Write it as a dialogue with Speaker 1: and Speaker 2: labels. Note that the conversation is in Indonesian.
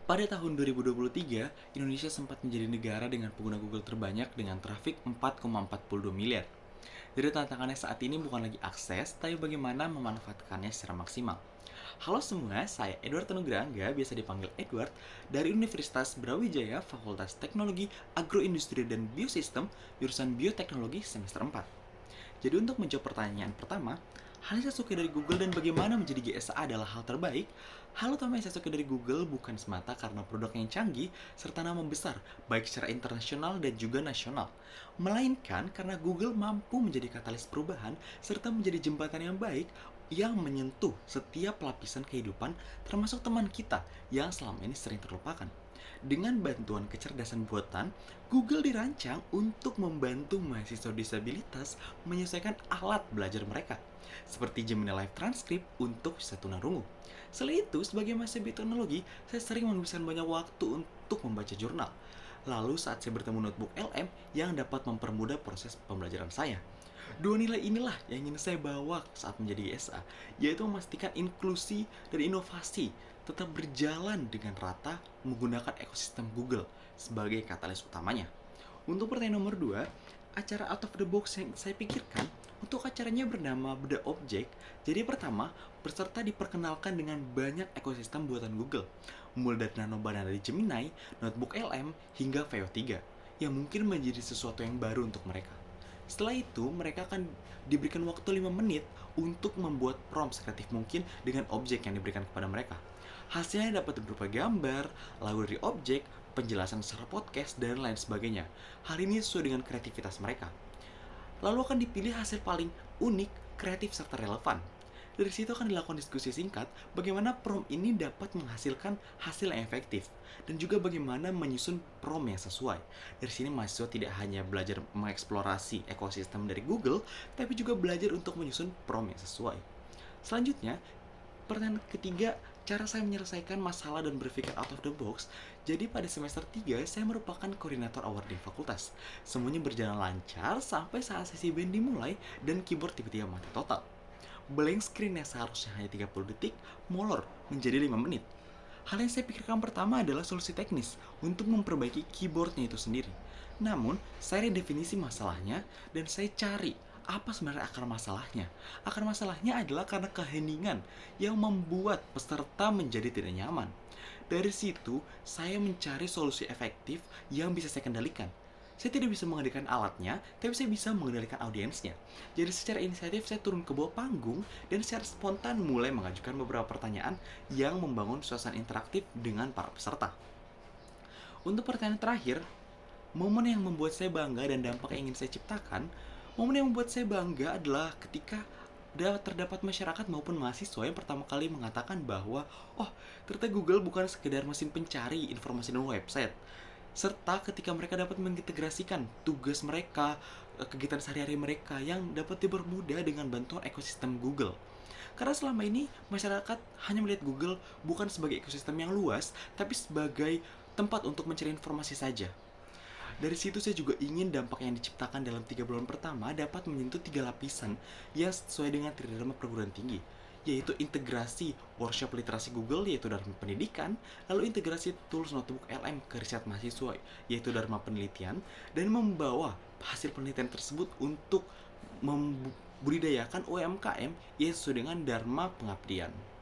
Speaker 1: Pada tahun 2023, Indonesia sempat menjadi negara dengan pengguna Google terbanyak dengan trafik 4,42 miliar. Jadi tantangannya saat ini bukan lagi akses, tapi bagaimana memanfaatkannya secara maksimal. Halo semua, saya Edward Tanugrahangga, biasa dipanggil Edward, dari Universitas Brawijaya, Fakultas Teknologi, Agroindustri dan Biosistem, jurusan Bioteknologi semester 4. Jadi untuk menjawab pertanyaan pertama, hal yang saya suka dari Google dan bagaimana menjadi GSA adalah hal terbaik. Hal utama yang saya suka dari Google bukan semata karena produk yang canggih serta nama besar, baik secara internasional dan juga nasional. Melainkan karena Google mampu menjadi katalis perubahan serta menjadi jembatan yang baik yang menyentuh setiap lapisan kehidupan termasuk teman kita yang selama ini sering terlupakan. Dengan bantuan kecerdasan buatan, Google dirancang untuk membantu mahasiswa disabilitas menyesuaikan alat belajar mereka, seperti Gemini Live Transcript untuk bisa tunarungu. Selain itu, sebagai mahasiswa teknologi, saya sering menghabiskan banyak waktu untuk membaca jurnal. Lalu saat saya bertemu notebook LM yang dapat mempermudah proses pembelajaran saya. Dua nilai inilah yang ingin saya bawa saat menjadi SA, yaitu memastikan inklusi dan inovasi tetap berjalan dengan rata menggunakan ekosistem Google sebagai katalis utamanya. Untuk pertanyaan nomor 2, acara out of the box yang saya pikirkan untuk acaranya bernama Beda Objek. Jadi pertama, peserta diperkenalkan dengan banyak ekosistem buatan Google, mulai dari Nano Banana di Gemini, Notebook LM, hingga VO3, yang mungkin menjadi sesuatu yang baru untuk mereka. Setelah itu, mereka akan diberikan waktu 5 menit untuk membuat prompt sekreatif mungkin dengan objek yang diberikan kepada mereka. Hasilnya dapat berupa gambar, lagu dari objek, penjelasan secara podcast, dan lain sebagainya. Hal ini sesuai dengan kreativitas mereka. Lalu akan dipilih hasil paling unik, kreatif, serta relevan. Dari situ akan dilakukan diskusi singkat bagaimana prompt ini dapat menghasilkan hasil yang efektif dan juga bagaimana menyusun prompt yang sesuai. Dari sini mahasiswa tidak hanya belajar mengeksplorasi ekosistem dari Google, tapi juga belajar untuk menyusun prompt yang sesuai. Selanjutnya, pertanyaan ketiga, cara saya menyelesaikan masalah dan berpikir out of the box. Jadi pada semester 3, saya merupakan koordinator award di fakultas. Semuanya berjalan lancar sampai saat sesi band dimulai dan keyboard tiba-tiba mati total. Blank screen yang seharusnya hanya 30 detik, molor menjadi 5 menit. Hal yang saya pikirkan pertama adalah solusi teknis untuk memperbaiki keyboardnya itu sendiri. Namun, saya redefinisi masalahnya dan saya cari apa sebenarnya akar masalahnya. Akar masalahnya adalah karena keheningan yang membuat peserta menjadi tidak nyaman. Dari situ, saya mencari solusi efektif yang bisa saya kendalikan. Saya tidak bisa mengendalikan alatnya, tapi saya bisa mengendalikan audiensnya. Jadi secara inisiatif saya turun ke bawah panggung dan secara spontan mulai mengajukan beberapa pertanyaan yang membangun suasana interaktif dengan para peserta. Untuk pertanyaan terakhir, momen yang membuat saya bangga dan dampak yang ingin saya ciptakan, momen yang membuat saya bangga adalah ketika terdapat masyarakat maupun mahasiswa yang pertama kali mengatakan bahwa oh, ternyata Google bukan sekedar mesin pencari informasi dan website, serta ketika mereka dapat mengintegrasikan tugas mereka, kegiatan sehari-hari mereka yang dapat dipermudah dengan bantuan ekosistem Google. Karena selama ini masyarakat hanya melihat Google bukan sebagai ekosistem yang luas, tapi sebagai tempat untuk mencari informasi saja. Dari situ saya juga ingin dampak yang diciptakan dalam 3 bulan pertama dapat menyentuh 3 lapisan yang sesuai dengan tridharma perguruan tinggi, yaitu integrasi workshop literasi Google yaitu Dharma Pendidikan, lalu integrasi tools notebook LM ke riset mahasiswa yaitu Dharma Penelitian, dan membawa hasil penelitian tersebut untuk membudidayakan UMKM yang sesuai dengan Dharma Pengabdian.